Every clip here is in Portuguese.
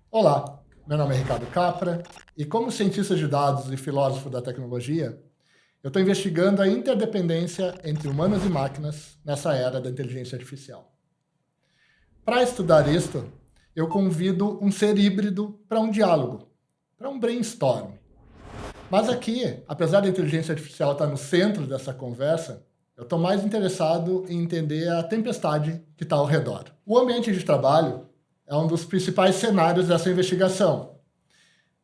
Olá, meu nome é Ricardo Capra e como cientista de dados e filósofo da tecnologia, eu estou investigando a interdependência entre humanos e máquinas nessa era da inteligência artificial. Para estudar isto, eu convido um ser híbrido para um diálogo, para um brainstorm. Mas aqui, apesar da inteligência artificial estar no centro dessa conversa, eu estou mais interessado em entender a tempestade que está ao redor. O ambiente de trabalho é um dos principais cenários dessa investigação.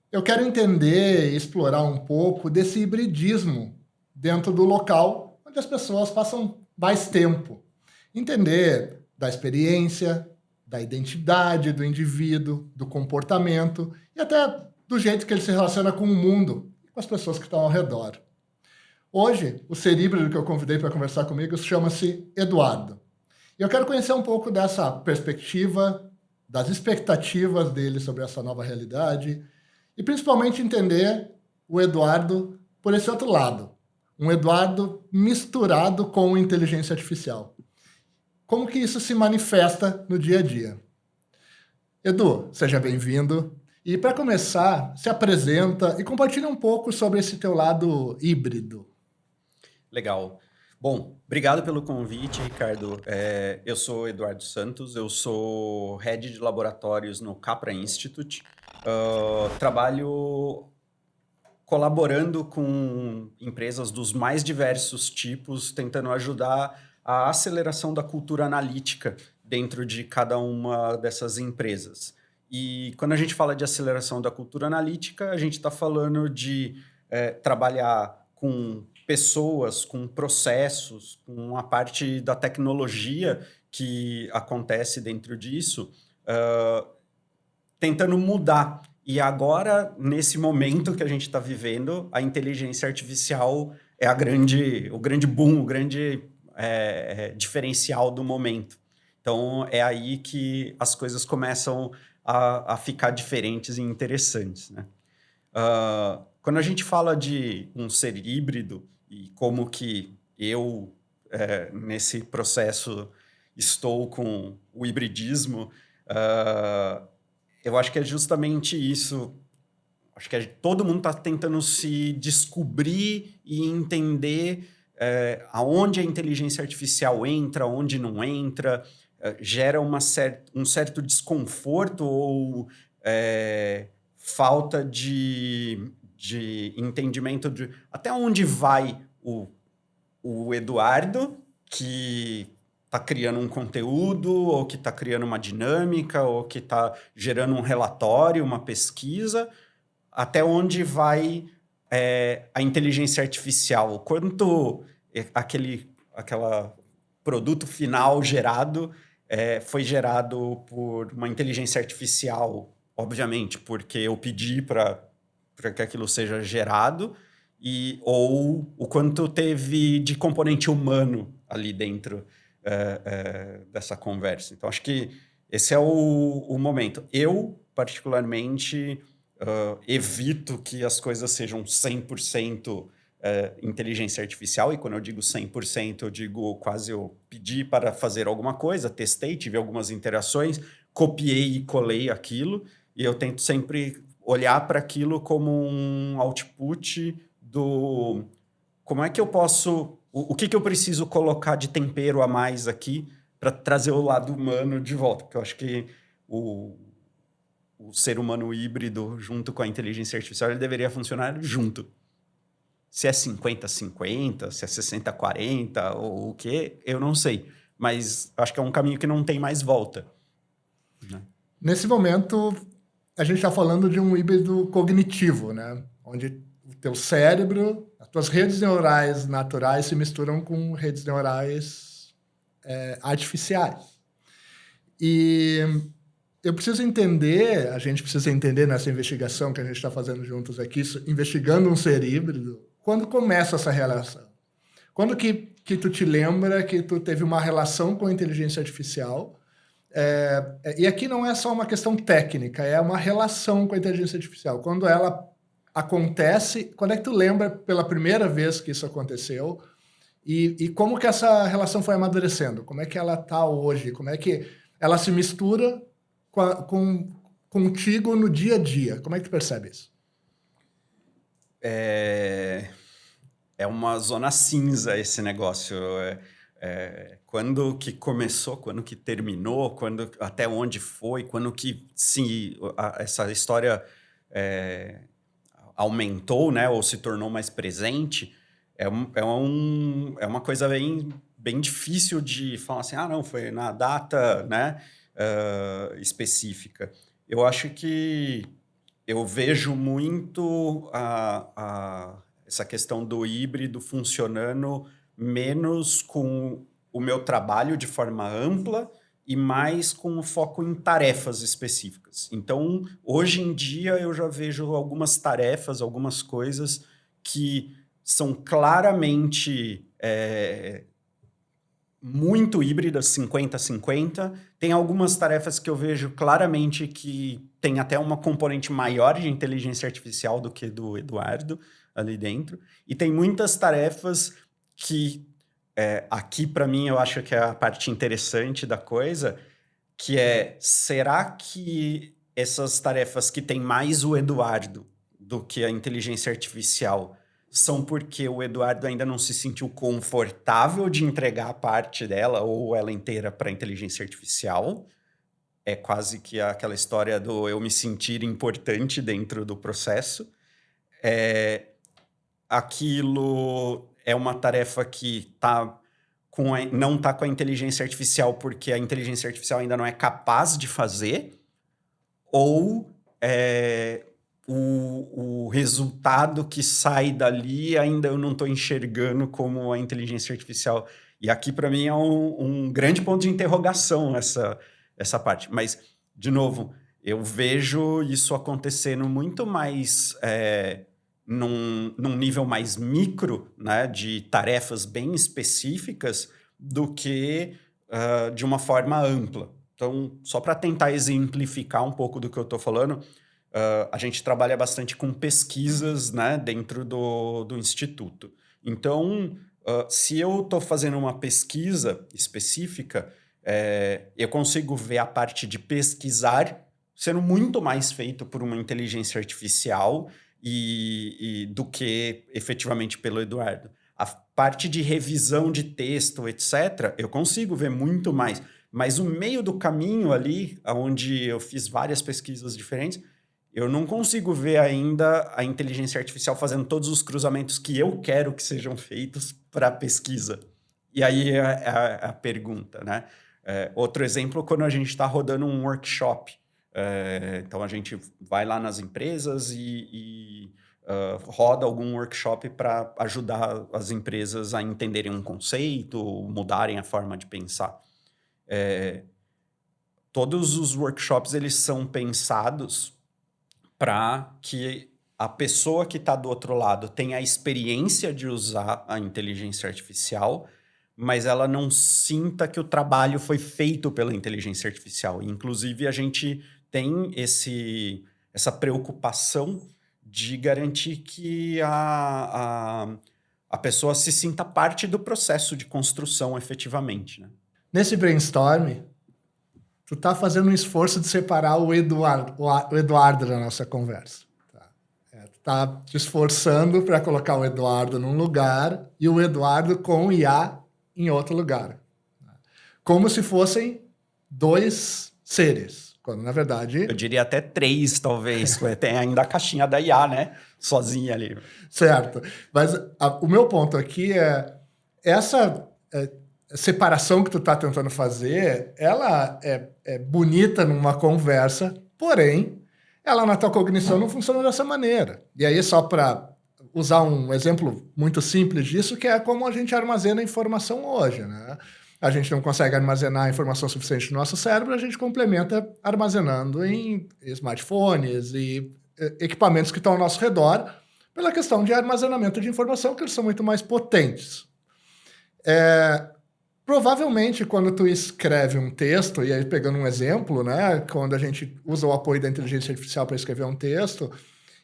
Eu quero entender e explorar um pouco desse hibridismo dentro do local onde as pessoas passam mais tempo. Entender da experiência, da identidade do indivíduo, do comportamento e até do jeito que ele se relaciona com o mundo e com as pessoas que estão ao redor. Hoje, o ser híbrido que eu convidei para conversar comigo chama-se Eduardo. E eu quero conhecer um pouco dessa perspectiva, das expectativas dele sobre essa nova realidade e principalmente entender o Eduardo por esse outro lado, um Eduardo misturado com inteligência artificial. Como que isso se manifesta no dia a dia? Edu, seja bem-vindo. E para começar, se apresenta e compartilha um pouco sobre esse teu lado híbrido. Legal. Bom, obrigado pelo convite, Ricardo. Eu sou Eduardo Santos, eu sou Head de Laboratórios no Capra Institute. Trabalho colaborando com empresas dos mais diversos tipos, tentando ajudar a aceleração da cultura analítica dentro de cada uma dessas empresas. E quando a gente fala de aceleração da cultura analítica, a gente está falando de trabalhar com pessoas, com processos, com a parte da tecnologia que acontece dentro disso, tentando mudar. E agora, nesse momento que a gente está vivendo, a inteligência artificial é o grande boom, o grande diferencial do momento. Então, é aí que as coisas começam a ficar diferentes e interessantes, né? Quando a gente fala de um ser híbrido e como que eu, nesse processo, estou com o hibridismo, eu acho que é justamente isso. Acho que todo mundo está tentando se descobrir e entender aonde a inteligência artificial entra, onde não entra, gera um certo desconforto ou falta de entendimento de até onde vai o Eduardo, que está criando um conteúdo, ou que está criando uma dinâmica, ou que está gerando um relatório, uma pesquisa, até onde vai a inteligência artificial, quanto aquele produto final gerado foi gerado por uma inteligência artificial, obviamente, porque eu pedi para que aquilo seja gerado, ou o quanto teve de componente humano ali dentro dessa conversa. Então, acho que esse é o momento. Eu, particularmente, evito que as coisas sejam 100% inteligência artificial, e quando eu digo 100%, eu digo quase eu pedi para fazer alguma coisa, testei, tive algumas interações, copiei e colei aquilo, e eu tento sempre olhar para aquilo como um output do como é que eu posso, o que eu preciso colocar de tempero a mais aqui para trazer o lado humano de volta, porque eu acho que o ser humano híbrido junto com a inteligência artificial ele deveria funcionar junto. Se é 50-50, se é 60-40 ou o quê, eu não sei. Mas acho que é um caminho que não tem mais volta, né? Nesse momento, a gente está falando de um híbrido cognitivo, né? Onde o teu cérebro, as tuas redes neurais naturais se misturam com redes neurais artificiais. E eu preciso entender, a gente precisa entender nessa investigação que a gente está fazendo juntos aqui, investigando um ser híbrido, quando começa essa relação? Quando que tu te lembra que tu teve uma relação com a inteligência artificial? E aqui não é só uma questão técnica, é uma relação com a inteligência artificial. Quando ela acontece, quando é que tu lembra pela primeira vez que isso aconteceu? E como que essa relação foi amadurecendo? Como é que ela está hoje? Como é que ela se mistura contigo no dia a dia? Como é que tu percebe isso? É uma zona cinza esse negócio. Quando que começou, quando que terminou, até onde foi, quando que essa história aumentou, né, ou se tornou mais presente, é uma coisa bem difícil de falar assim, não, foi na data, né, específica. Eu acho que eu vejo muito essa questão do híbrido funcionando menos com o meu trabalho de forma ampla e mais com o foco em tarefas específicas. Então, hoje em dia, eu já vejo algumas tarefas, algumas coisas que são claramente muito híbridas, 50-50. Tem algumas tarefas que eu vejo claramente que tem até uma componente maior de inteligência artificial do que do Eduardo ali dentro. E tem muitas tarefas que, aqui para mim, eu acho que é a parte interessante da coisa, que será que essas tarefas que tem mais o Eduardo do que a inteligência artificial são porque o Eduardo ainda não se sentiu confortável de entregar a parte dela ou ela inteira para a inteligência artificial? É quase que aquela história do eu me sentir importante dentro do processo. Aquilo é uma tarefa que não está com a inteligência artificial porque a inteligência artificial ainda não é capaz de fazer, ou o resultado que sai dali ainda eu não estou enxergando como a inteligência artificial. E aqui, para mim, é um grande ponto de interrogação essa parte. Mas, de novo, eu vejo isso acontecendo muito mais num nível mais micro, né, de tarefas bem específicas, do que de uma forma ampla. Então, só para tentar exemplificar um pouco do que eu estou falando, a gente trabalha bastante com pesquisas, né, dentro do Instituto. Então, se eu estou fazendo uma pesquisa específica, eu consigo ver a parte de pesquisar sendo muito mais feito por uma inteligência artificial do que efetivamente pelo Eduardo. A parte de revisão de texto, etc., eu consigo ver muito mais. Mas o meio do caminho ali, onde eu fiz várias pesquisas diferentes, eu não consigo ver ainda a inteligência artificial fazendo todos os cruzamentos que eu quero que sejam feitos para a pesquisa. E aí é a pergunta, né? Outro exemplo, quando a gente está rodando um workshop. Então, a gente vai lá nas empresas e roda algum workshop para ajudar as empresas a entenderem um conceito, mudarem a forma de pensar. Todos os workshops eles são pensados para que a pessoa que está do outro lado tenha a experiência de usar a inteligência artificial, mas ela não sinta que o trabalho foi feito pela inteligência artificial. Inclusive, a gente tem essa preocupação de garantir que a pessoa se sinta parte do processo de construção efetivamente, né? Nesse brainstorm, tu tá fazendo um esforço de separar o Eduardo da nossa conversa. Tu tá te esforçando para colocar o Eduardo num lugar e o Eduardo com o IA em outro lugar. Como se fossem dois seres, quando na verdade... Eu diria até 3, talvez. Tem ainda a caixinha da IA, né? Sozinha ali. Certo. Mas o meu ponto aqui essa separação que tu tá tentando fazer, ela é bonita numa conversa, porém, ela na tua cognição não funciona dessa maneira. E aí, só para usar um exemplo muito simples disso, que é como a gente armazena informação hoje, né? A gente não consegue armazenar informação suficiente no nosso cérebro, a gente complementa armazenando em smartphones e equipamentos que estão ao nosso redor, pela questão de armazenamento de informação, que eles são muito mais potentes. Provavelmente, quando tu escreve um texto, e aí pegando um exemplo, né, quando a gente usa o apoio da inteligência artificial para escrever um texto,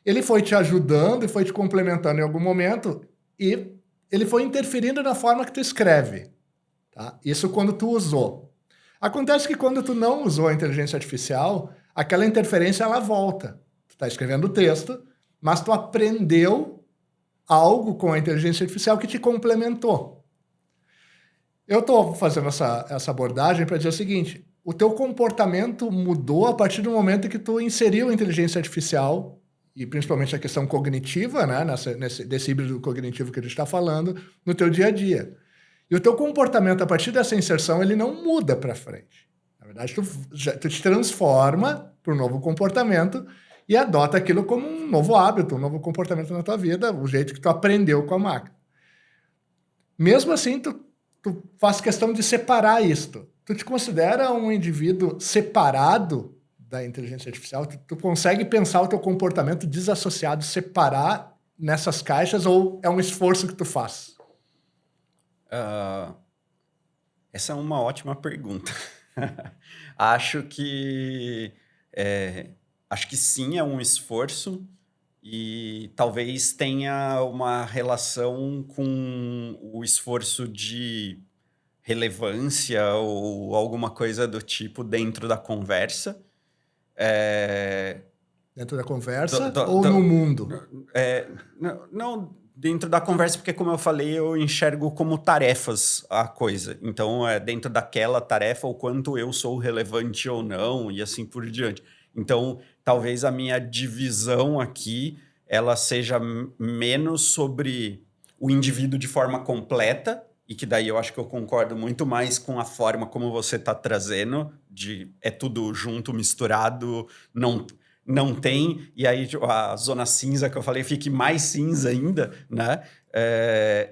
ele foi te ajudando e foi te complementando em algum momento, e ele foi interferindo na forma que tu escreve. Tá? Isso quando tu usou. Acontece que quando tu não usou a inteligência artificial, aquela interferência ela volta. Tu está escrevendo o texto, mas tu aprendeu algo com a inteligência artificial que te complementou. Eu estou fazendo essa abordagem para dizer o seguinte: o teu comportamento mudou a partir do momento que tu inseriu a inteligência artificial, e principalmente a questão cognitiva, né, desse híbrido cognitivo que a gente está falando, no teu dia a dia. E o teu comportamento, a partir dessa inserção, ele não muda para frente. Na verdade, tu te transforma para um novo comportamento e adota aquilo como um novo hábito, um novo comportamento na tua vida, o jeito que tu aprendeu com a máquina. Mesmo assim, tu faz questão de separar isto. Tu te considera um indivíduo separado da inteligência artificial? Tu consegue pensar o teu comportamento desassociado, separar nessas caixas, ou é um esforço que tu faz? Essa é uma ótima pergunta. Acho que sim, é um esforço e talvez tenha uma relação com o esforço de relevância ou alguma coisa do tipo dentro da conversa. Dentro da conversa ou no mundo? Não, dentro da conversa, porque, como eu falei, eu enxergo como tarefas a coisa. Então, dentro daquela tarefa, o quanto eu sou relevante ou não, e assim por diante. Então, talvez a minha divisão aqui, ela seja menos sobre o indivíduo de forma completa, e que daí eu acho que eu concordo muito mais com a forma como você está trazendo, de é tudo junto, misturado, não tem, e aí a zona cinza que eu falei fique mais cinza ainda, né?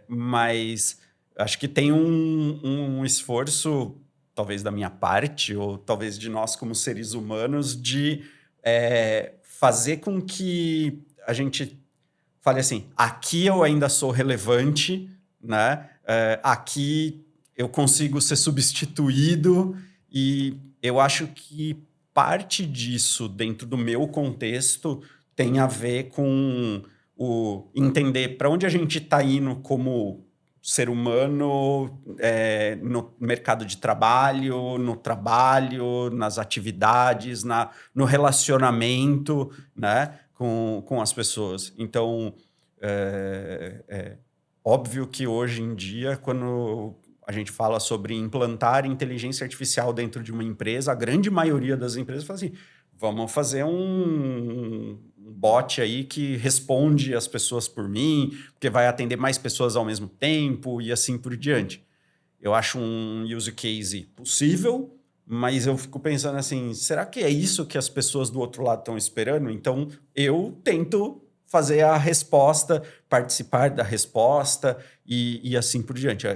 Mas acho que tem um esforço, talvez da minha parte, ou talvez de nós como seres humanos, de fazer com que a gente fale assim, aqui eu ainda sou relevante, né? Aqui eu consigo ser substituído, e eu acho que parte disso, dentro do meu contexto, tem a ver com o entender para onde a gente está indo como ser humano, no mercado de trabalho, no trabalho, nas atividades, no relacionamento, né, com as pessoas. Então, óbvio que hoje em dia, quando a gente fala sobre implantar inteligência artificial dentro de uma empresa, a grande maioria das empresas fala assim, vamos fazer um bot aí que responde as pessoas por mim, porque vai atender mais pessoas ao mesmo tempo e assim por diante. Eu acho um use case possível, mas eu fico pensando assim, será que é isso que as pessoas do outro lado estão esperando? Então, eu tento fazer a resposta, participar da resposta e assim por diante.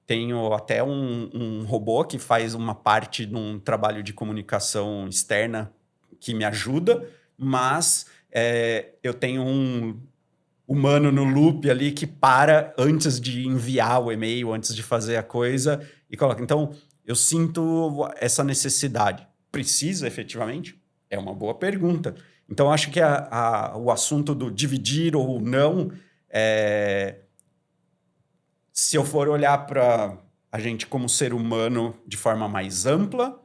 Tenho até um robô que faz uma parte de um trabalho de comunicação externa que me ajuda, mas eu tenho um humano no loop ali que para antes de enviar o e-mail, antes de fazer a coisa e coloca. Então, eu sinto essa necessidade. Precisa, efetivamente? É uma boa pergunta. Então, acho que o assunto do dividir ou não, se eu for olhar para a gente como ser humano de forma mais ampla,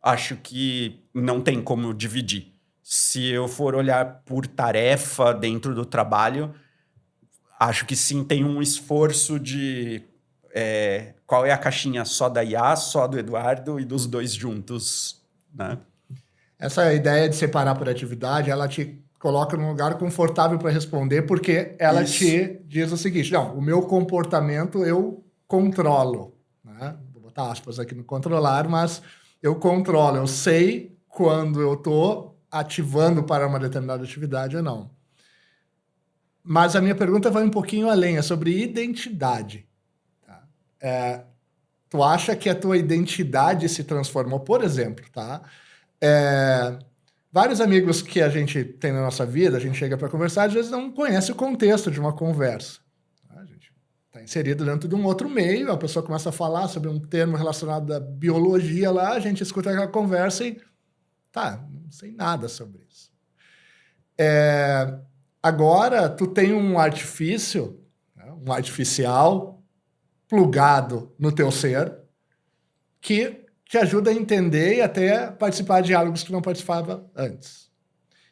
acho que não tem como dividir. Se eu for olhar por tarefa dentro do trabalho, acho que sim, tem um esforço de qual é a caixinha só da IA, só do Eduardo e dos dois juntos, né? Essa ideia de separar por atividade, ela te coloca num lugar confortável para responder, porque ela te diz o seguinte, não, o meu comportamento eu controlo, né? Vou botar aspas aqui no controlar, mas eu controlo, eu sei quando eu estou ativando para uma determinada atividade ou não. Mas a minha pergunta vai um pouquinho além, é sobre identidade. Tá? Tu acha que a tua identidade se transformou, por exemplo, tá? Vários amigos que a gente tem na nossa vida, a gente chega para conversar, às vezes não conhece o contexto de uma conversa. A gente está inserido dentro de um outro meio, a pessoa começa a falar sobre um termo relacionado à biologia lá, a gente escuta aquela conversa e não sei nada sobre isso. Agora, tu tem um artifício, né, um artificial plugado no teu ser que te ajuda a entender e até participar de diálogos que não participava antes.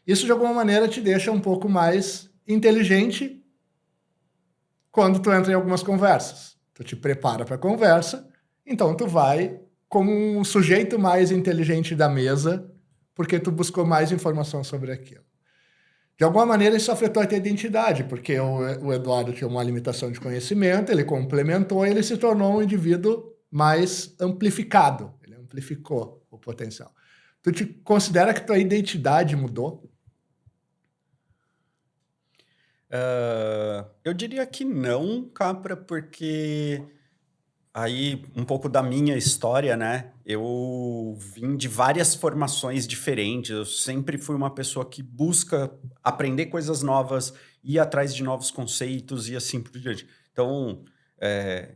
Isso, de alguma maneira, te deixa um pouco mais inteligente quando tu entra em algumas conversas. Tu te prepara para a conversa, então tu vai como um sujeito mais inteligente da mesa, porque tu buscou mais informação sobre aquilo. De alguma maneira, isso afetou a tua identidade, porque o Eduardo tinha uma limitação de conhecimento, ele complementou e ele se tornou um indivíduo mais amplificado. Ele amplificou o potencial. Tu te considera que tua identidade mudou? Eu diria que não, Capra, porque aí um pouco da minha história, né? Eu vim de várias formações diferentes. Eu sempre fui uma pessoa que busca aprender coisas novas, ir atrás de novos conceitos e assim por diante. Então,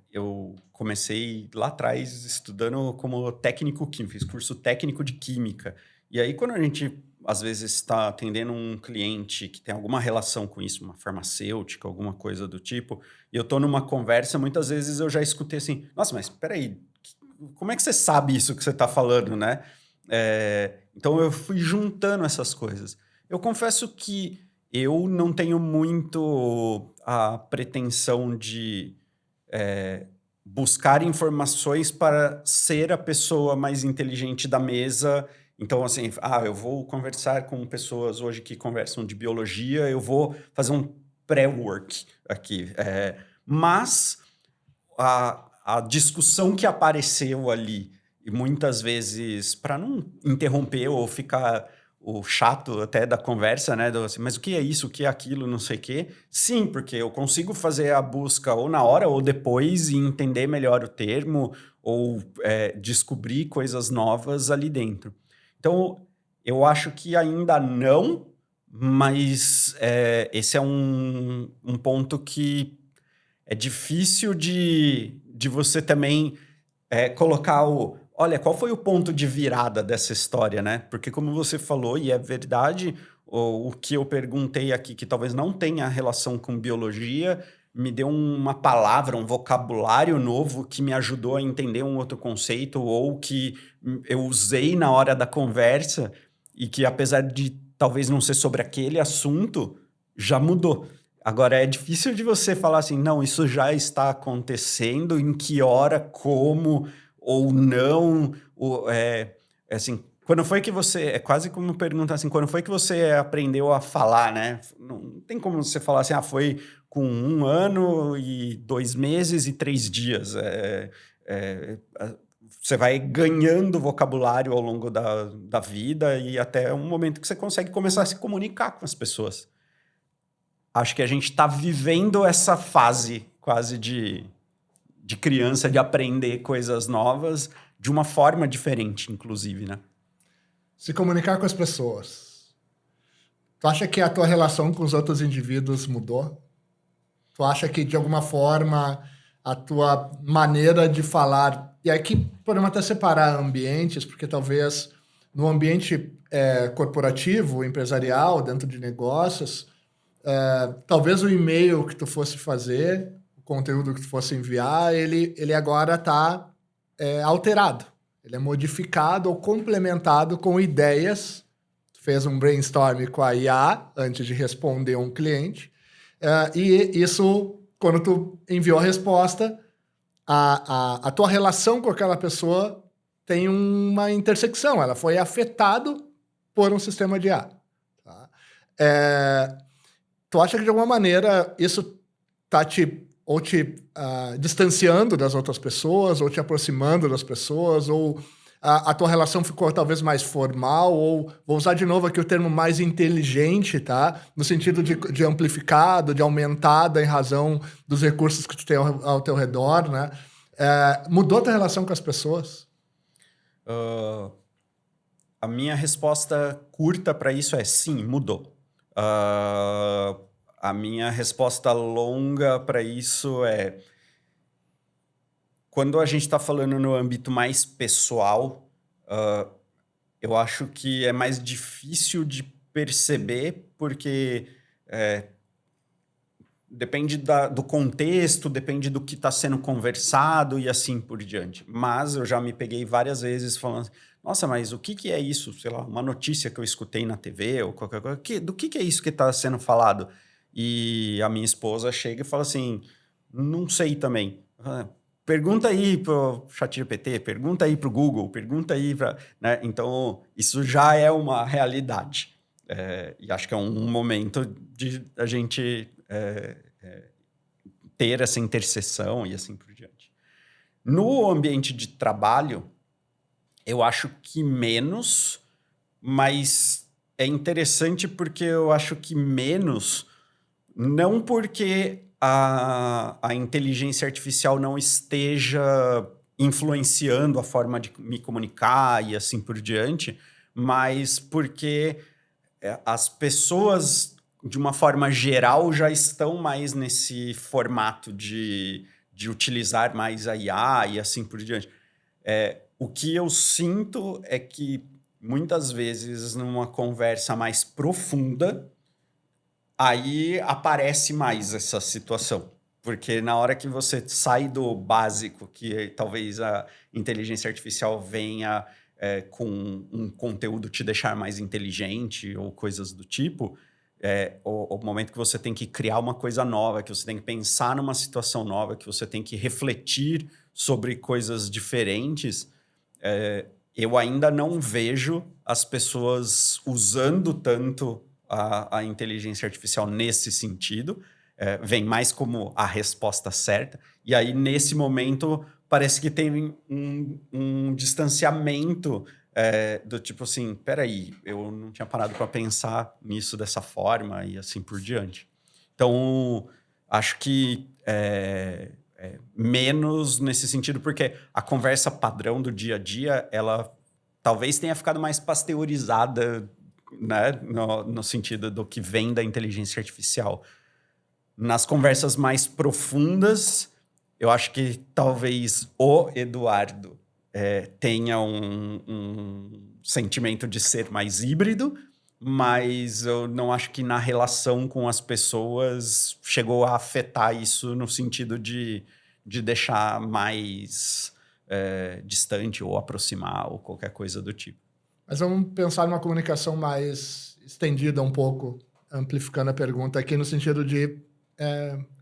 eu comecei lá atrás estudando como técnico químico, fiz curso técnico de química. E aí, quando a gente às vezes está atendendo um cliente que tem alguma relação com isso, uma farmacêutica, alguma coisa do tipo, e eu estou numa conversa, muitas vezes eu já escutei assim, nossa, mas espera aí, como é que você sabe isso que você está falando, né? Então eu fui juntando essas coisas. Eu confesso que eu não tenho muito a pretensão de buscar informações para ser a pessoa mais inteligente da mesa. Então, assim, eu vou conversar com pessoas hoje que conversam de biologia, eu vou fazer um pré-work aqui. Mas a discussão que apareceu ali, e muitas vezes, para não interromper ou ficar o chato até da conversa, né? Assim, mas o que é isso, o que é aquilo, não sei o quê. Sim, porque eu consigo fazer a busca ou na hora ou depois e entender melhor o termo ou descobrir coisas novas ali dentro. Então, eu acho que ainda não, mas esse é um ponto que é difícil de você também colocar olha, qual foi o ponto de virada dessa história, né? Porque como você falou, e é verdade, o que eu perguntei aqui, que talvez não tenha relação com biologia, me deu uma palavra, um vocabulário novo que me ajudou a entender um outro conceito ou que eu usei na hora da conversa e que, apesar de talvez não ser sobre aquele assunto, já mudou. Agora, é difícil de você falar assim, não, isso já está acontecendo, em que hora, como ou não, assim, quando foi que você, é quase como perguntar assim, quando foi que você aprendeu a falar, né? Não tem como você falar assim, foi com 1 ano e 2 meses e 3 dias. Você vai ganhando vocabulário ao longo da vida e até um momento que você consegue começar a se comunicar com as pessoas. Acho que a gente está vivendo essa fase quase de criança, de aprender coisas novas de uma forma diferente, inclusive, né? Se comunicar com as pessoas. Tu acha que a tua relação com os outros indivíduos mudou? Tu acha que, de alguma forma, a tua maneira de falar... E aqui podemos até separar ambientes, porque talvez no ambiente corporativo, empresarial, dentro de negócios, talvez o e-mail que tu fosse fazer, o conteúdo que tu fosse enviar, ele agora está alterado. Ele é modificado ou complementado com ideias. Tu fez um brainstorm com a IA antes de responder um cliente. E isso, quando tu enviou a resposta, a tua relação com aquela pessoa tem uma intersecção. Ela foi afetada por um sistema de IA. Tá? Tu acha que, de alguma maneira, isso está te distanciando das outras pessoas, ou te aproximando das pessoas, ou a tua relação ficou talvez mais formal, ou vou usar de novo aqui o termo mais inteligente, tá? No sentido de amplificado, de aumentada em razão dos recursos que tu tem ao teu redor, né? Mudou a tua relação com as pessoas? A minha resposta curta para isso é sim, mudou. A minha resposta longa para isso é... Quando a gente está falando no âmbito mais pessoal, eu acho que é mais difícil de perceber, porque depende do contexto, depende do que está sendo conversado e assim por diante. Mas eu já me peguei várias vezes falando assim, nossa, mas o que é isso? Sei lá, uma notícia que eu escutei na TV ou qualquer coisa. Do que é isso que está sendo falado? E a minha esposa chega e fala assim, não sei também. Pergunta aí pro ChatGPT, pergunta aí pro Google, pergunta aí para... Né? Então, isso já é uma realidade. E acho que é um momento de a gente ter essa interseção e assim por diante. No ambiente de trabalho, eu acho que menos, mas é interessante porque eu acho que menos, não porque a inteligência artificial não esteja influenciando a forma de me comunicar e assim por diante, mas porque as pessoas, de uma forma geral, já estão mais nesse formato de utilizar mais a IA e assim por diante. O que eu sinto é que, muitas vezes, numa conversa mais profunda, aí aparece mais essa situação. Porque na hora que você sai do básico, que talvez a inteligência artificial venha com um conteúdo te deixar mais inteligente ou coisas do tipo, o momento que você tem que criar uma coisa nova, que você tem que pensar numa situação nova, que você tem que refletir sobre coisas diferentes, eu ainda não vejo as pessoas usando tanto a inteligência artificial nesse sentido. Vem mais como a resposta certa. E aí, nesse momento, parece que tem um distanciamento do tipo assim, peraí, eu não tinha parado para pensar nisso dessa forma e assim por diante. Então, acho que menos nesse sentido, porque a conversa padrão do dia a dia, ela talvez tenha ficado mais pasteurizada, né, no sentido do que vem da inteligência artificial. Nas conversas mais profundas, eu acho que talvez o Eduardo tenha um sentimento de ser mais híbrido, mas eu não acho que na relação com as pessoas chegou a afetar isso no sentido de deixar mais distante ou aproximar ou qualquer coisa do tipo. Mas vamos pensar numa comunicação mais estendida um pouco, amplificando a pergunta aqui no sentido de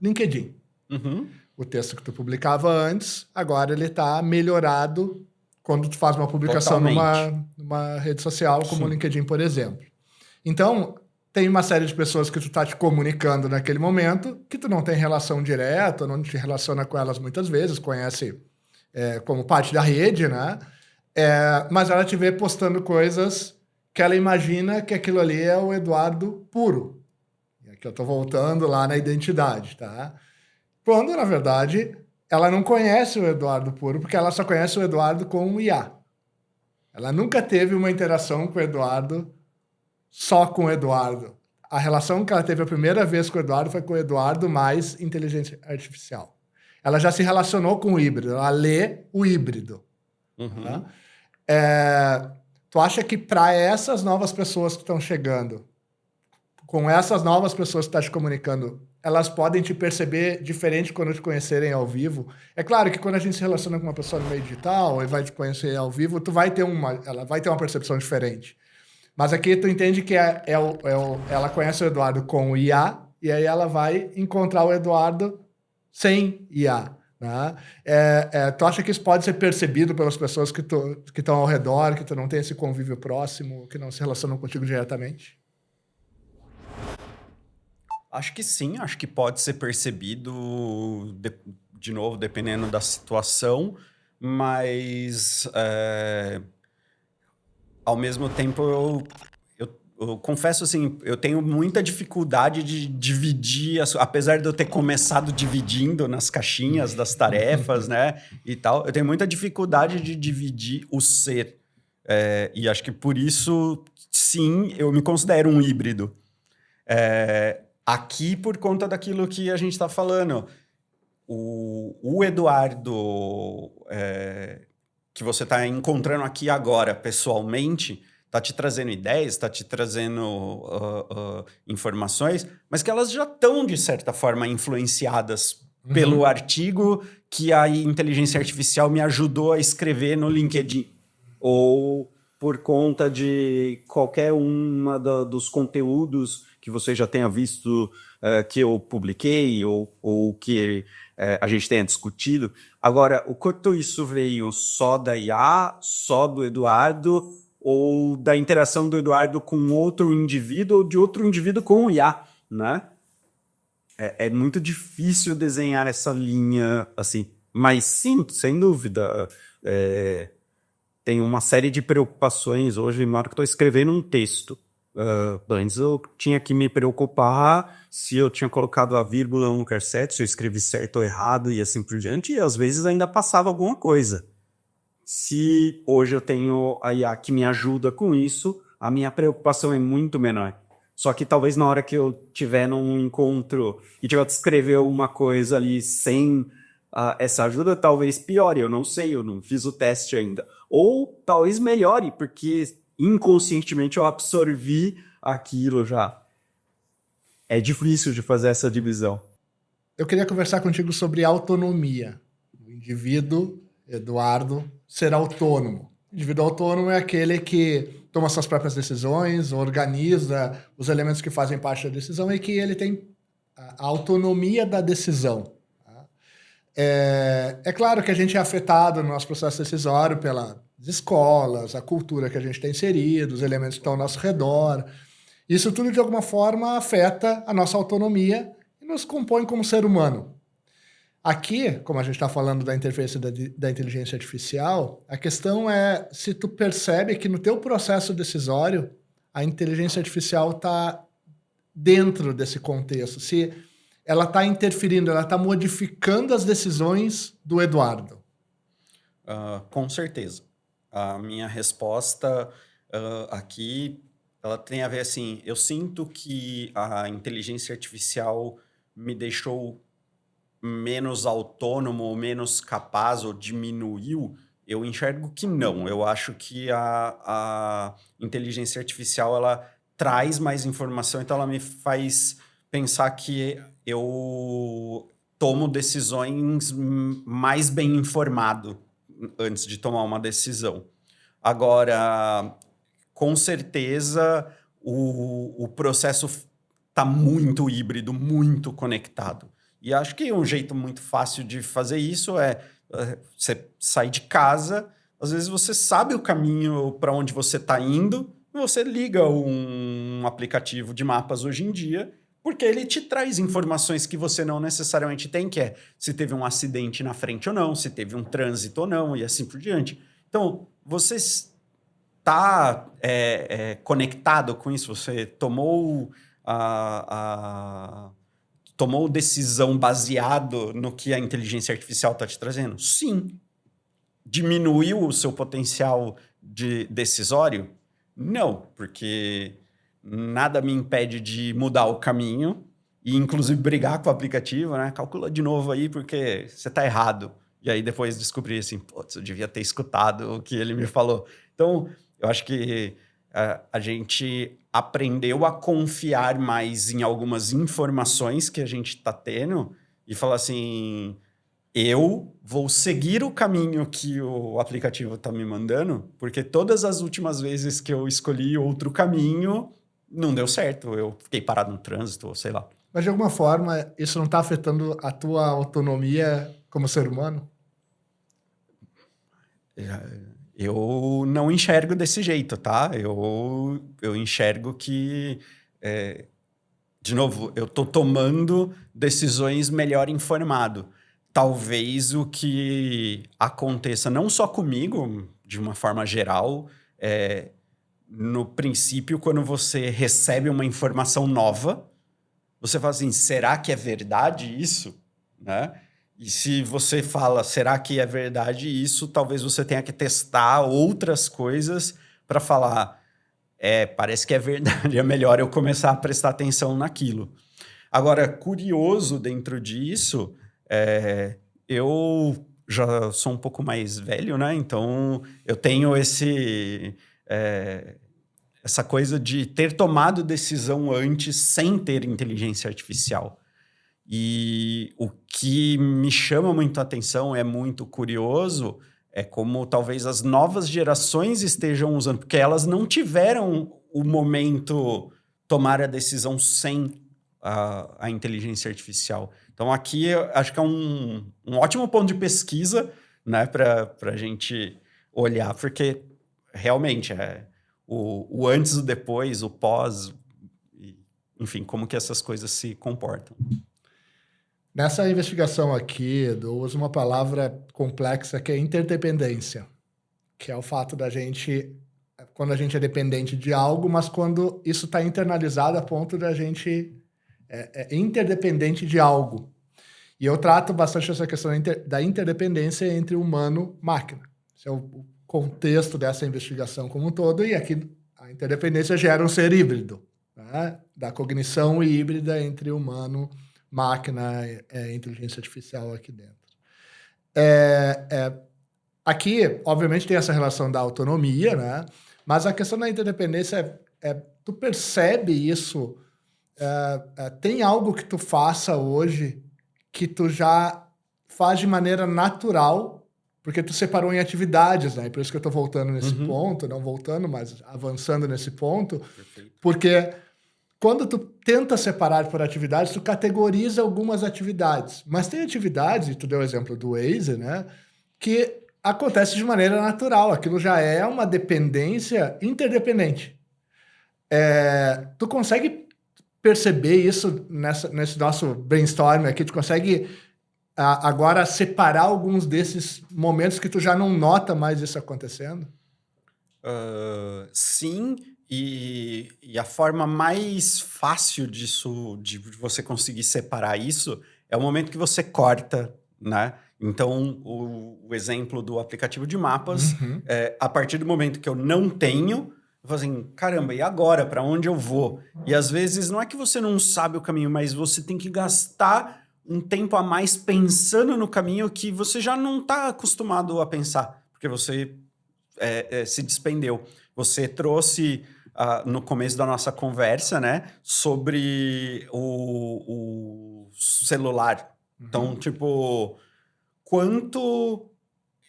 LinkedIn. Uhum. O texto que tu publicava antes, agora ele está melhorado quando tu faz uma publicação numa rede social como o LinkedIn, por exemplo. Então, tem uma série de pessoas que tu está te comunicando naquele momento que tu não tem relação direta, não te relaciona com elas muitas vezes, conhece como parte da rede, né? Mas ela te vê postando coisas que ela imagina que aquilo ali é o Eduardo puro. E aqui eu estou voltando lá na identidade, tá? Quando, na verdade, ela não conhece o Eduardo puro, porque ela só conhece o Eduardo com o IA. Ela nunca teve uma interação com o Eduardo só com o Eduardo. A relação que ela teve a primeira vez com o Eduardo foi com o Eduardo mais inteligência artificial. Ela já se relacionou com o híbrido, ela lê o híbrido. Uhum. Tá? Tu acha que para essas novas pessoas que estão chegando, com essas novas pessoas que estão te comunicando, elas podem te perceber diferente quando te conhecerem ao vivo? É claro que quando a gente se relaciona com uma pessoa no meio digital e vai te conhecer ao vivo, ela vai ter uma percepção diferente. Mas aqui tu entende que ela conhece o Eduardo com o IA e aí ela vai encontrar o Eduardo sem IA. Né? Tu acha que isso pode ser percebido pelas pessoas que estão ao redor, que tu não tem esse convívio próximo, que não se relacionam contigo diretamente? Acho que sim, acho que pode ser percebido, de novo, dependendo da situação, mas ao mesmo tempo eu confesso assim, eu tenho muita dificuldade de dividir, apesar de eu ter começado dividindo nas caixinhas das tarefas, né, e tal, eu tenho muita dificuldade de dividir o ser. E acho que por isso, sim, eu me considero um híbrido. Aqui, por conta daquilo que a gente está falando, o Eduardo que você está encontrando aqui agora, pessoalmente, está te trazendo ideias, está te trazendo informações, mas que elas já estão, de certa forma, influenciadas pelo artigo que a inteligência artificial me ajudou a escrever no LinkedIn. Ou por conta de qualquer dos conteúdos que você já tenha visto que eu publiquei ou que a gente tenha discutido. Agora, o quanto isso veio só da IA, só do Eduardo, ou da interação do Eduardo com outro indivíduo ou de outro indivíduo com o IA, né? É muito difícil desenhar essa linha assim. Mas sim, sem dúvida, tem uma série de preocupações hoje, na hora que estou escrevendo um texto. Antes eu tinha que me preocupar se eu tinha colocado a vírgula no lugar certo, se eu escrevi certo ou errado e assim por diante, e às vezes ainda passava alguma coisa. Se hoje eu tenho a IA que me ajuda com isso, a minha preocupação é muito menor. Só que talvez na hora que eu tiver num encontro e tiver que escrever uma coisa ali sem essa ajuda, talvez piore, eu não sei, eu não fiz o teste ainda. Ou talvez melhore, porque inconscientemente eu absorvi aquilo já. É difícil de fazer essa divisão. Eu queria conversar contigo sobre autonomia. O indivíduo, Eduardo, ser autônomo. O indivíduo autônomo é aquele que toma suas próprias decisões, organiza os elementos que fazem parte da decisão e que ele tem a autonomia da decisão. É claro que a gente é afetado no nosso processo decisório pelas escolas, a cultura que a gente tem inserido, os elementos que estão ao nosso redor. Isso tudo, de alguma forma, afeta a nossa autonomia e nos compõe como ser humano. Aqui, como a gente está falando da interface da inteligência artificial, a questão é se tu percebe que no teu processo decisório a inteligência artificial está dentro desse contexto, se ela está interferindo, ela está modificando as decisões do Eduardo. Com certeza. A minha resposta aqui, ela tem a ver assim, eu sinto que a inteligência artificial me deixou menos autônomo, ou menos capaz, ou diminuiu. Eu enxergo que não. Eu acho que a inteligência artificial, ela traz mais informação, então ela me faz pensar que eu tomo decisões mais bem informado antes de tomar uma decisão. Agora, com certeza, o processo está muito híbrido, muito conectado. E acho que um jeito muito fácil de fazer isso é você sair de casa, às vezes você sabe o caminho para onde você está indo, e você liga um aplicativo de mapas hoje em dia, porque ele te traz informações que você não necessariamente tem, que é se teve um acidente na frente ou não, se teve um trânsito ou não, e assim por diante. Então, você está conectado com isso? Você tomou tomou decisão baseado no que a inteligência artificial está te trazendo? Sim. Diminuiu o seu potencial decisório? Não, porque nada me impede de mudar o caminho e, inclusive, brigar com o aplicativo, né? Calcula de novo aí, porque você está errado. E aí depois descobri assim, putz, eu devia ter escutado o que ele me falou. Então, eu acho que a gente aprendeu a confiar mais em algumas informações que a gente está tendo e falar assim, eu vou seguir o caminho que o aplicativo está me mandando, porque todas as últimas vezes que eu escolhi outro caminho, não deu certo. Eu fiquei parado no trânsito, ou sei lá. Mas, de alguma forma, isso não está afetando a tua autonomia como ser humano? Eu não enxergo desse jeito, tá? Eu enxergo que, de novo, eu tô tomando decisões melhor informado. Talvez o que aconteça não só comigo, de uma forma geral, no princípio, quando você recebe uma informação nova, você fala assim, será que é verdade isso? Né? E se você fala, será que é verdade isso? Talvez você tenha que testar outras coisas para falar, parece que é verdade, é melhor eu começar a prestar atenção naquilo. Agora, curioso dentro disso, eu já sou um pouco mais velho, né? Então, eu tenho essa coisa de ter tomado decisão antes sem ter inteligência artificial. E o que me chama muito a atenção, é muito curioso, é como talvez as novas gerações estejam usando, porque elas não tiveram o momento tomar a decisão sem a inteligência artificial. Então, aqui eu acho que é um ótimo ponto de pesquisa, né, para a gente olhar, porque realmente o antes, o depois, o pós, enfim, como que essas coisas se comportam. Nessa investigação aqui, eu uso uma palavra complexa que é interdependência, que é o fato da gente, quando a gente é dependente de algo, mas quando isso está internalizado a ponto da gente é interdependente de algo. E eu trato bastante essa questão da interdependência entre humano e máquina. Esse é o contexto dessa investigação como um todo, e aqui a interdependência gera um ser híbrido, né? Da cognição híbrida entre humano, máquina, inteligência artificial aqui dentro. Aqui, obviamente, tem essa relação da autonomia, né? Mas a questão da interdependência tu percebe isso, tem algo que tu faça hoje que tu já faz de maneira natural, porque tu separou em atividades, né? Por isso que eu estou voltando nesse ponto, não voltando, mas avançando nesse ponto. Perfeito. Porque quando tu tenta separar por atividades, tu categoriza algumas atividades. Mas tem atividades, e tu deu o exemplo do Waze, né? Que acontece de maneira natural. Aquilo já é uma dependência interdependente. Tu consegue perceber isso nesse nosso brainstorm aqui? Tu consegue agora separar alguns desses momentos que tu já não nota mais isso acontecendo? Sim, e a forma mais fácil disso, de você conseguir separar isso, é o momento que você corta, né? Então, o exemplo do aplicativo de mapas, a partir do momento que eu não tenho, eu falo assim, caramba, e agora? Para onde eu vou? E às vezes não é que você não sabe o caminho, mas você tem que gastar um tempo a mais pensando no caminho que você já não está acostumado a pensar, porque você se despendeu. Você trouxe no começo da nossa conversa, né, sobre o celular. Então, tipo, quanto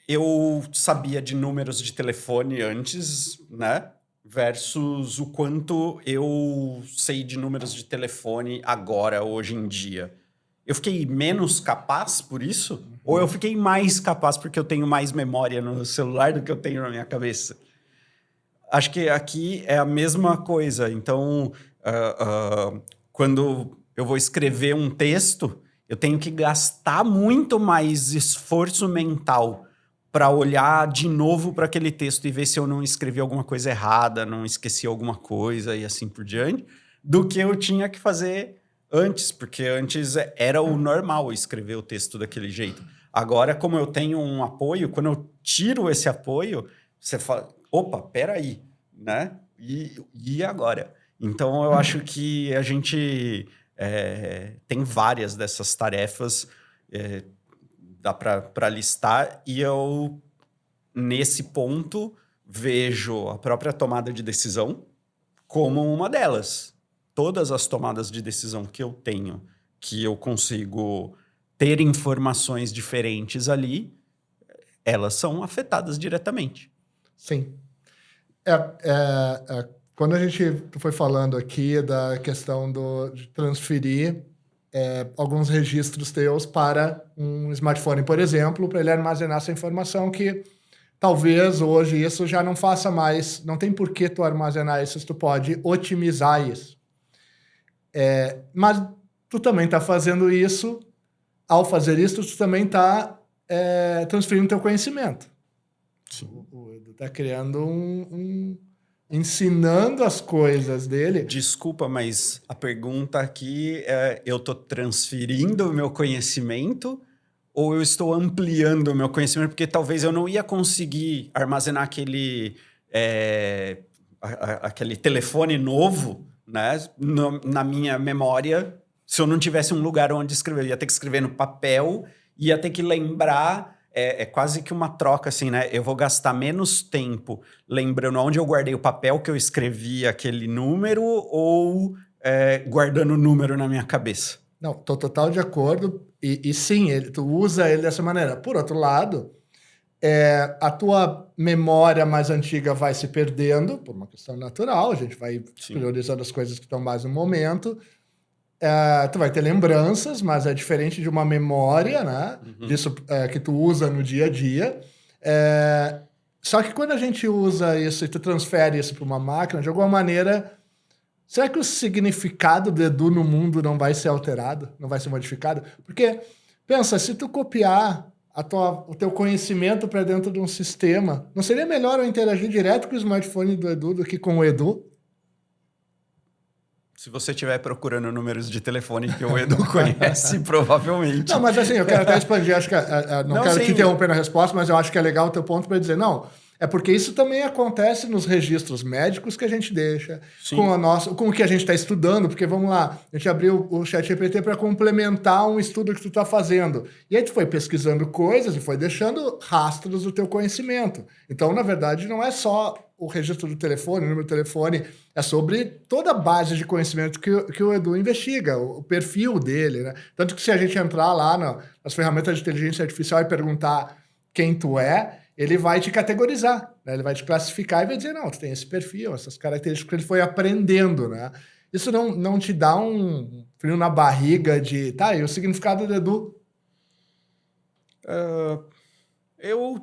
eu sabia de números de telefone antes, né, versus o quanto eu sei de números de telefone agora, hoje em dia. Eu fiquei menos capaz por isso? Ou eu fiquei mais capaz porque eu tenho mais memória no celular do que eu tenho na minha cabeça? Acho que aqui é a mesma coisa. Então, quando eu vou escrever um texto, eu tenho que gastar muito mais esforço mental para olhar de novo para aquele texto e ver se eu não escrevi alguma coisa errada, não esqueci alguma coisa e assim por diante, do que eu tinha que fazer antes, porque antes era o normal escrever o texto daquele jeito. Agora, como eu tenho um apoio, quando eu tiro esse apoio, você fala, opa, peraí, né? E agora? Então, eu acho que a gente tem várias dessas tarefas, dá para listar, e eu, nesse ponto, vejo a própria tomada de decisão como uma delas. Todas as tomadas de decisão que eu tenho, que eu consigo ter informações diferentes ali, elas são afetadas diretamente. Sim. Quando tu foi falando aqui da questão de transferir alguns registros teus para um smartphone, por exemplo, para ele armazenar essa informação que talvez hoje isso já não faça mais, não tem por que tu armazenar isso, tu pode otimizar isso. Mas tu também está fazendo isso, ao fazer isso, tu também está transferindo teu conhecimento. O Edu está criando ensinando as coisas dele. Desculpa, mas a pergunta aqui é, eu estou transferindo o meu conhecimento ou eu estou ampliando o meu conhecimento? Porque talvez eu não ia conseguir armazenar aquele telefone novo, né, na minha memória, se eu não tivesse um lugar onde escrever. Eu ia ter que escrever no papel, ia ter que lembrar é quase que uma troca, assim, né? Eu vou gastar menos tempo lembrando onde eu guardei o papel que eu escrevi aquele número ou guardando o número na minha cabeça. Não, tô total de acordo. E sim, tu usa ele dessa maneira. Por outro lado, a tua memória mais antiga vai se perdendo, por uma questão natural, a gente vai priorizando as coisas que estão mais no momento. Tu vai ter lembranças, mas é diferente de uma memória, né? Disso que tu usa no dia a dia. Só que quando a gente usa isso e tu transfere isso para uma máquina, de alguma maneira, será que o significado do Edu no mundo não vai ser alterado? Não vai ser modificado? Porque, pensa, se tu copiar o teu conhecimento para dentro de um sistema, não seria melhor eu interagir direto com o smartphone do Edu do que com o Edu? Se você estiver procurando números de telefone que o Edu conhece, provavelmente. Não, mas assim, eu quero até expandir, acho que não quero te interromper na resposta, mas eu acho que é legal o teu ponto para dizer, não, é porque isso também acontece nos registros médicos que a gente deixa, com o que a gente está estudando, porque vamos lá, a gente abriu o ChatGPT para complementar um estudo que tu está fazendo. E aí tu foi pesquisando coisas e foi deixando rastros do teu conhecimento. Então, na verdade, não é só o registro do telefone, o número do telefone, é sobre toda a base de conhecimento que o Edu investiga, o perfil dele, né? Tanto que se a gente entrar lá nas ferramentas de inteligência artificial e perguntar quem tu é, ele vai te categorizar, né? Ele vai te classificar e vai dizer, não, tu tem esse perfil, essas características que ele foi aprendendo, né? Isso não te dá um frio na barriga de, tá, e o significado do Edu?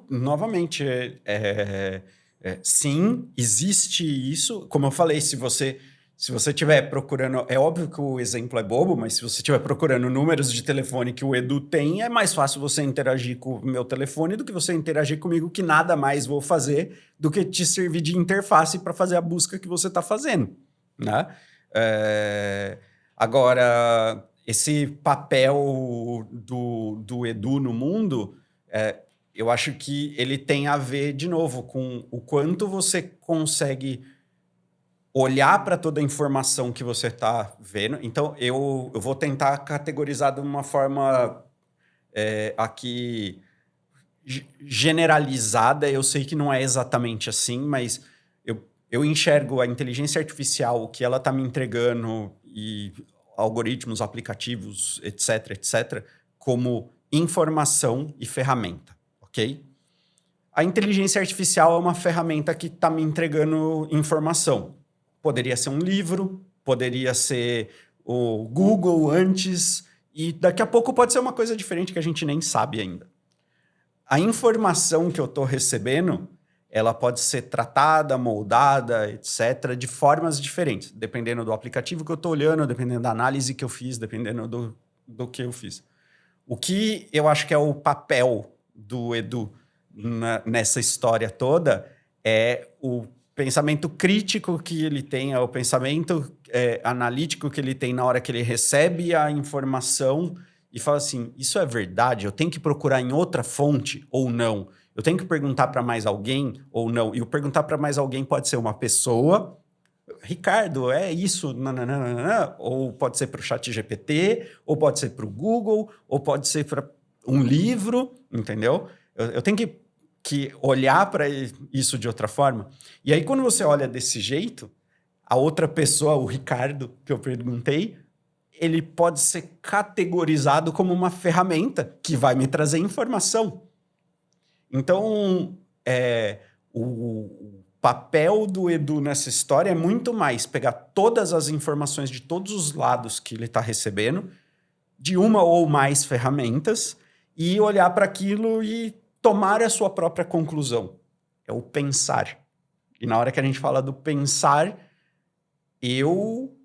Novamente, sim, existe isso. Como eu falei, se você estiver procurando... É óbvio que o exemplo é bobo, mas se você estiver procurando números de telefone que o Edu tem, é mais fácil você interagir com o meu telefone do que você interagir comigo, que nada mais vou fazer do que te servir de interface para fazer a busca que você está fazendo, né? Agora, esse papel do Edu no mundo... eu acho que ele tem a ver, de novo, com o quanto você consegue olhar para toda a informação que você está vendo. Então, eu vou tentar categorizar de uma forma aqui generalizada. Eu sei que não é exatamente assim, mas eu enxergo a inteligência artificial, o que ela está me entregando, e algoritmos, aplicativos, etc., etc., como informação e ferramenta. Okay? A inteligência artificial é uma ferramenta que está me entregando informação. Poderia ser um livro, poderia ser o Google antes, e daqui a pouco pode ser uma coisa diferente que a gente nem sabe ainda. A informação que eu estou recebendo, ela pode ser tratada, moldada, etc., de formas diferentes, dependendo do aplicativo que eu estou olhando, dependendo da análise que eu fiz, dependendo do que eu fiz. O que eu acho que é o papel do Edu nessa história toda é o pensamento crítico que ele tem, é o pensamento analítico que ele tem na hora que ele recebe a informação e fala assim, isso é verdade? Eu tenho que procurar em outra fonte ou não? Eu tenho que perguntar para mais alguém ou não? E o perguntar para mais alguém pode ser uma pessoa, Ricardo, é isso, nananana, ou pode ser para o ChatGPT, ou pode ser para o Google, ou pode ser para um livro, entendeu? Eu tenho que olhar para isso de outra forma. E aí, quando você olha desse jeito, a outra pessoa, o Ricardo, que eu perguntei, ele pode ser categorizado como uma ferramenta que vai me trazer informação. Então, o papel do Edu nessa história é muito mais pegar todas as informações de todos os lados que ele está recebendo, de uma ou mais ferramentas, e olhar para aquilo e tomar a sua própria conclusão. É o pensar. E na hora que a gente fala do pensar, eu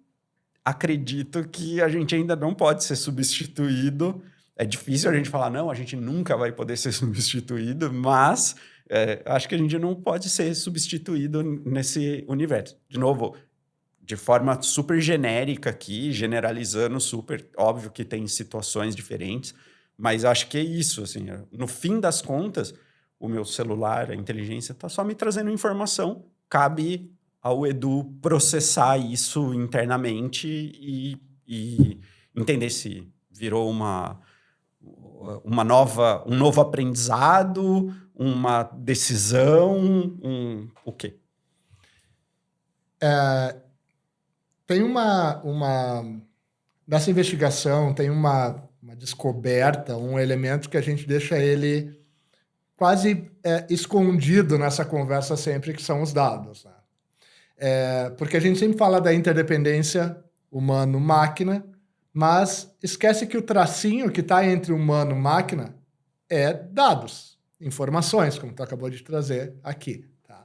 acredito que a gente ainda não pode ser substituído. É difícil a gente falar, não, a gente nunca vai poder ser substituído, mas acho que a gente não pode ser substituído nesse universo. De novo, de forma super genérica aqui, generalizando super, óbvio que tem situações diferentes, mas acho que é isso, assim, no fim das contas, o meu celular, a inteligência, está só me trazendo informação, cabe ao Edu processar isso internamente e entender se virou um novo aprendizado, uma decisão, o quê? Tem nessa investigação, tem uma descoberta, um elemento que a gente deixa ele quase escondido nessa conversa sempre, que são os dados, né? Porque a gente sempre fala da interdependência humano-máquina, mas esquece que o tracinho que está entre humano e máquina é dados, informações, como tu acabou de trazer aqui. Tá?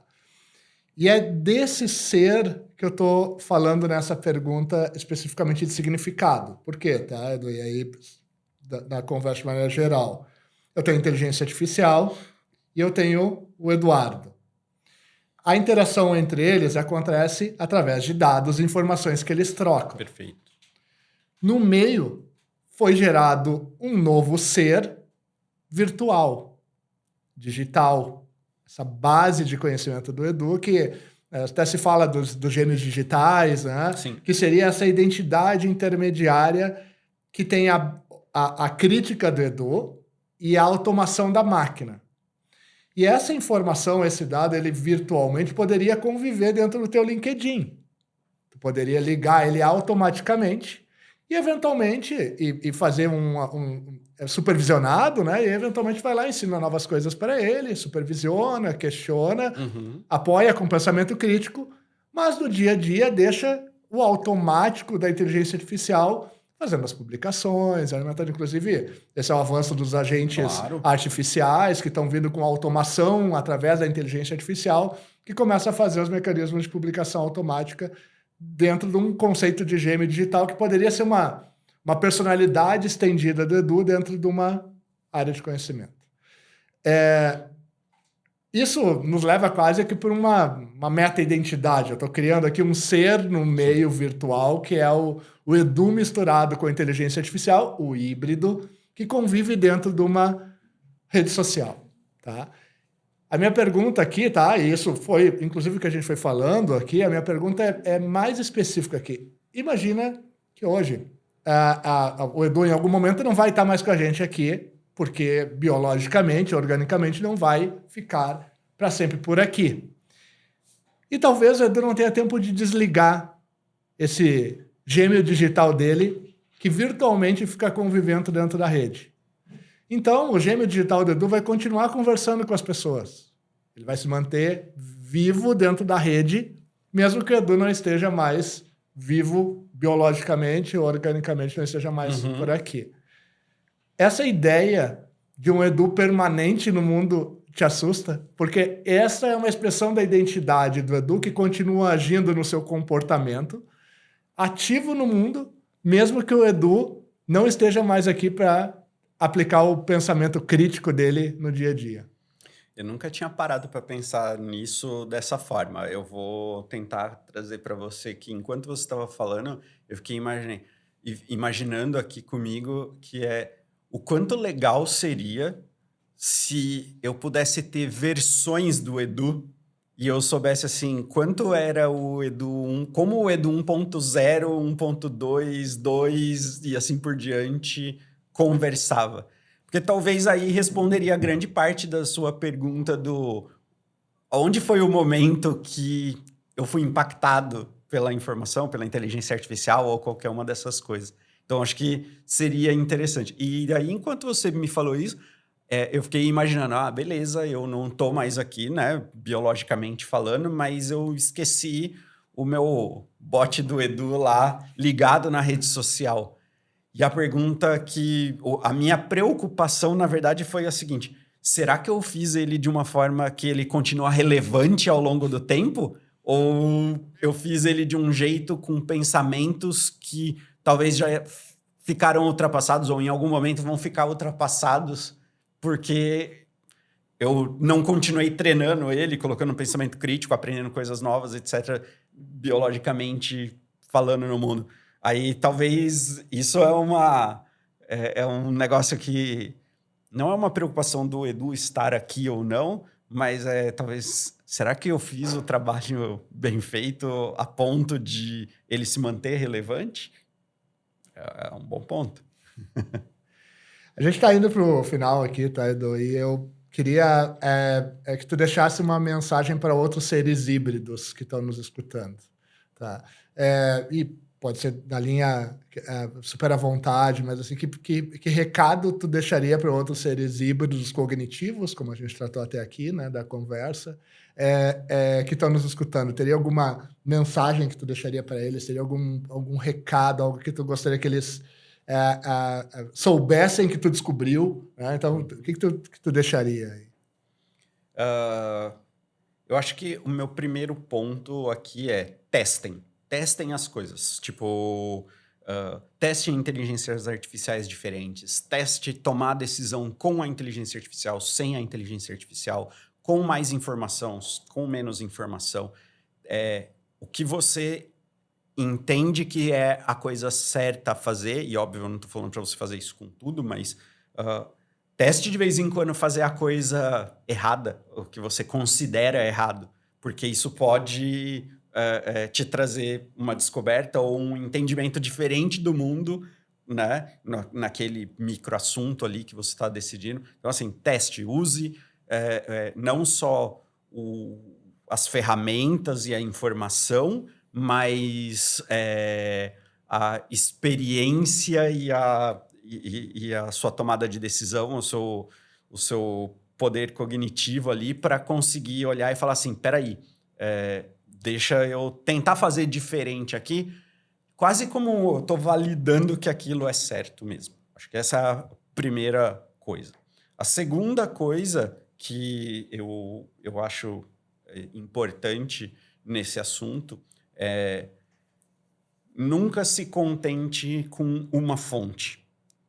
E é desse ser que eu estou falando nessa pergunta especificamente de significado. Por quê? Tá, Edu? E aí, na conversa de maneira geral, eu tenho inteligência artificial e eu tenho o Eduardo. A interação entre eles acontece através de dados e informações que eles trocam. Perfeito. No meio, foi gerado um novo ser virtual, digital. Essa base de conhecimento do Edu, que até se fala dos gêmeos digitais, né? Sim. Que seria essa identidade intermediária que tem a crítica do Edu e a automação da máquina. E essa informação, esse dado, ele virtualmente poderia conviver dentro do teu LinkedIn. Tu poderia ligar ele automaticamente e, eventualmente, e fazer supervisionado, né? E, eventualmente, vai lá e ensina novas coisas para ele, supervisiona, questiona, apoia com pensamento crítico, mas no dia a dia deixa o automático da inteligência artificial fazendo as publicações, alimentando, inclusive, esse é o avanço dos agentes artificiais que estão vindo com automação através da inteligência artificial, que começa a fazer os mecanismos de publicação automática dentro de um conceito de gêmeo digital que poderia ser uma personalidade estendida do Edu dentro de uma área de conhecimento. Isso nos leva quase que por uma meta-identidade. Eu estou criando aqui um ser no meio virtual que é o Edu misturado com a inteligência artificial, o híbrido, que convive dentro de uma rede social. Tá? A minha pergunta aqui, tá? E isso foi, inclusive, o que a gente foi falando aqui, a minha pergunta é mais específica aqui. Imagina que hoje o Edu, em algum momento, não vai estar mais com a gente aqui, porque biologicamente, organicamente, não vai ficar para sempre por aqui. E talvez o Edu não tenha tempo de desligar esse gêmeo digital dele, que virtualmente fica convivendo dentro da rede. Então, o gêmeo digital do Edu vai continuar conversando com as pessoas. Ele vai se manter vivo dentro da rede, mesmo que o Edu não esteja mais vivo biologicamente ou organicamente, não esteja mais por aqui. Essa ideia de um Edu permanente no mundo te assusta? Porque essa é uma expressão da identidade do Edu que continua agindo no seu comportamento, ativo no mundo, mesmo que o Edu não esteja mais aqui para aplicar o pensamento crítico dele no dia a dia. Eu nunca tinha parado para pensar nisso dessa forma. Eu vou tentar trazer para você que, enquanto você estava falando, eu fiquei imaginando aqui comigo que o quanto legal seria se eu pudesse ter versões do Edu e eu soubesse, assim, quanto era o Edu 1, como o Edu 1.0, 1.2, 2 e assim por diante conversava. Porque talvez aí responderia grande parte da sua pergunta do onde foi o momento que eu fui impactado pela informação, pela inteligência artificial ou qualquer uma dessas coisas. Então, acho que seria interessante. E daí, enquanto você me falou isso, eu fiquei imaginando, beleza, eu não tô mais aqui, né, biologicamente falando, mas eu esqueci o meu bot do Edu lá ligado na rede social. E a pergunta a minha preocupação, na verdade, foi a seguinte: será que eu fiz ele de uma forma que ele continua relevante ao longo do tempo? Ou eu fiz ele de um jeito com pensamentos que talvez já ficaram ultrapassados ou em algum momento vão ficar ultrapassados porque eu não continuei treinando ele, colocando um pensamento crítico, aprendendo coisas novas, etc., biologicamente falando no mundo. Aí talvez isso é um negócio que não é uma preocupação do Edu estar aqui ou não, mas talvez, será que eu fiz o trabalho bem feito a ponto de ele se manter relevante? É um bom ponto. A gente está indo para o final aqui, tá, Edu? E eu queria que tu deixasse uma mensagem para outros seres híbridos que estão nos escutando. Tá? E pode ser na linha super à vontade, mas assim, que recado tu deixaria para outros seres híbridos cognitivos, como a gente tratou até aqui, né, da conversa, que estão nos escutando? Teria alguma mensagem que tu deixaria para eles? Teria algum recado, algo que tu gostaria que eles soubessem que tu descobriu? Né? Então, o que tu deixaria aí? Eu acho que o meu primeiro ponto aqui é testem. Testem as coisas. Tipo, teste inteligências artificiais diferentes. Teste tomar decisão com a inteligência artificial, sem a inteligência artificial, com mais informação, com menos informação. O que você entende que é a coisa certa a fazer, e óbvio, eu não estou falando para você fazer isso com tudo, mas teste de vez em quando fazer a coisa errada, o que você considera errado, porque isso pode te trazer uma descoberta ou um entendimento diferente do mundo, né? Naquele microassunto ali que você está decidindo. Então, assim, teste, use não só as ferramentas e a informação, mas a experiência e a sua tomada de decisão, o seu poder cognitivo ali para conseguir olhar e falar assim, peraí, deixa eu tentar fazer diferente aqui, quase como eu estou validando que aquilo é certo mesmo. Acho que essa é a primeira coisa. A segunda coisa que eu acho importante nesse assunto nunca se contente com uma fonte.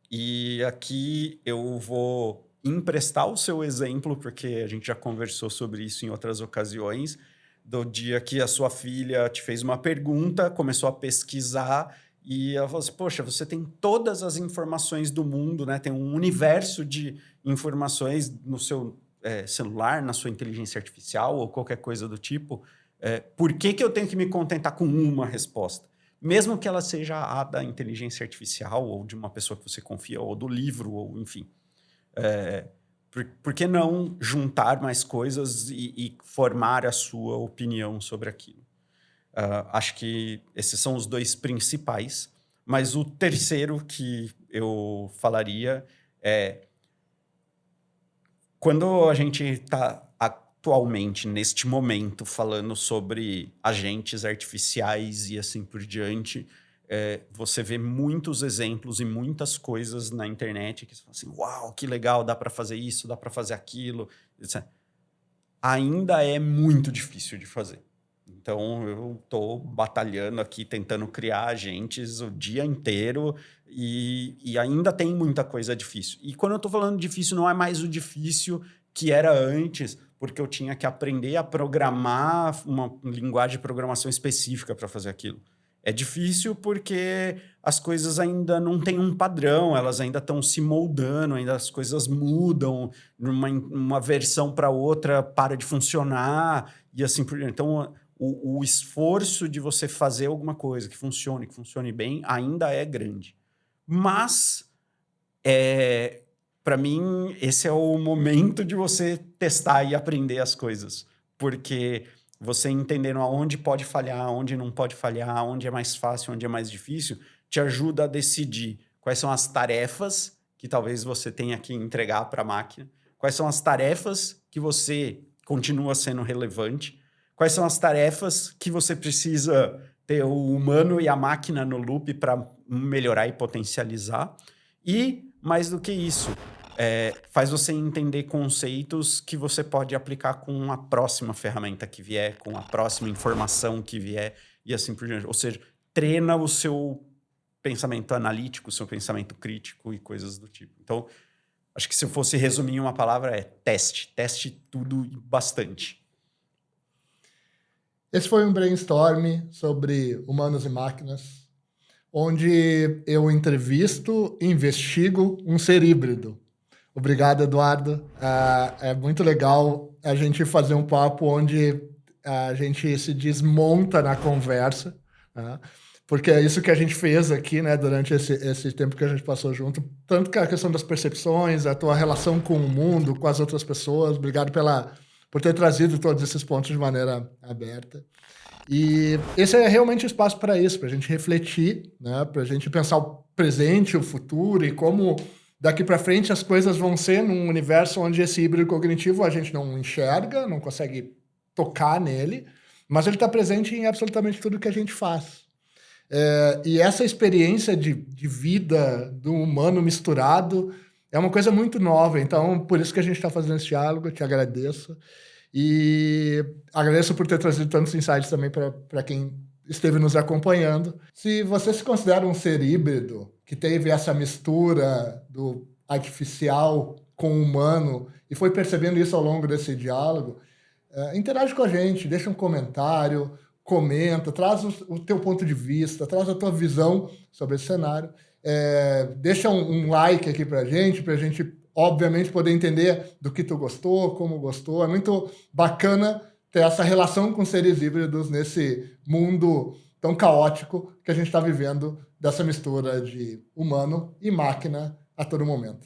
E aqui eu vou emprestar o seu exemplo, porque a gente já conversou sobre isso em outras ocasiões, do dia que a sua filha te fez uma pergunta, começou a pesquisar e ela falou assim, poxa, você tem todas as informações do mundo, né? Tem um universo de informações no seu celular, na sua inteligência artificial ou qualquer coisa do tipo. Por que eu tenho que me contentar com uma resposta? Mesmo que ela seja a da inteligência artificial ou de uma pessoa que você confia, ou do livro, ou enfim. Por que não juntar mais coisas e formar a sua opinião sobre aquilo? Acho que esses são os dois principais. Mas o terceiro que eu falaria quando a gente está atualmente, neste momento, falando sobre agentes artificiais e assim por diante, você vê muitos exemplos e muitas coisas na internet que você fala assim, uau, que legal, dá para fazer isso, dá para fazer aquilo. Etc. Ainda é muito difícil de fazer. Então, eu estou batalhando aqui, tentando criar agentes o dia inteiro e ainda tem muita coisa difícil. E quando eu estou falando difícil, não é mais o difícil que era antes, porque eu tinha que aprender a programar uma linguagem de programação específica para fazer aquilo. É difícil porque as coisas ainda não têm um padrão, elas ainda estão se moldando, ainda as coisas mudam, uma versão para outra para de funcionar e assim por diante. Então, o esforço de você fazer alguma coisa que funcione bem, ainda é grande. Mas, para mim, esse é o momento de você testar e aprender as coisas. Porque você entendendo aonde pode falhar, aonde não pode falhar, aonde é mais fácil, onde é mais difícil, te ajuda a decidir quais são as tarefas que talvez você tenha que entregar para a máquina, quais são as tarefas que você continua sendo relevante, quais são as tarefas que você precisa ter o humano e a máquina no loop para melhorar e potencializar. E, mais do que isso, faz você entender conceitos que você pode aplicar com a próxima ferramenta que vier, com a próxima informação que vier, e assim por diante. Ou seja, treina o seu pensamento analítico, o seu pensamento crítico e coisas do tipo. Então, acho que se eu fosse resumir em uma palavra, teste. Teste tudo bastante. Esse foi um brainstorm sobre humanos e máquinas, onde eu entrevisto e investigo um ser híbrido. Obrigado, Eduardo. É muito legal a gente fazer um papo onde a gente se desmonta na conversa, né? porque é isso que a gente fez aqui, né, durante esse tempo que a gente passou junto, tanto que a questão das percepções, a tua relação com o mundo, com as outras pessoas. Obrigado por ter trazido todos esses pontos de maneira aberta. E esse é realmente o espaço para isso, para a gente refletir, né, para a gente pensar o presente, o futuro e como daqui para frente as coisas vão ser num universo onde esse híbrido cognitivo a gente não enxerga, não consegue tocar nele, mas ele está presente em absolutamente tudo que a gente faz. E essa experiência de vida do humano misturado é uma coisa muito nova, então por isso que a gente está fazendo esse diálogo, eu te agradeço. E agradeço por ter trazido tantos insights também para quem esteve nos acompanhando. Se você se considera um ser híbrido, que teve essa mistura do artificial com o humano e foi percebendo isso ao longo desse diálogo, interage com a gente, deixa um comentário, comenta, traz o teu ponto de vista, traz a tua visão sobre esse cenário. Deixa um like aqui pra gente, obviamente, poder entender do que tu gostou, como gostou. É muito bacana ter essa relação com seres híbridos nesse mundo tão caótico que a gente está vivendo, dessa mistura de humano e máquina a todo momento.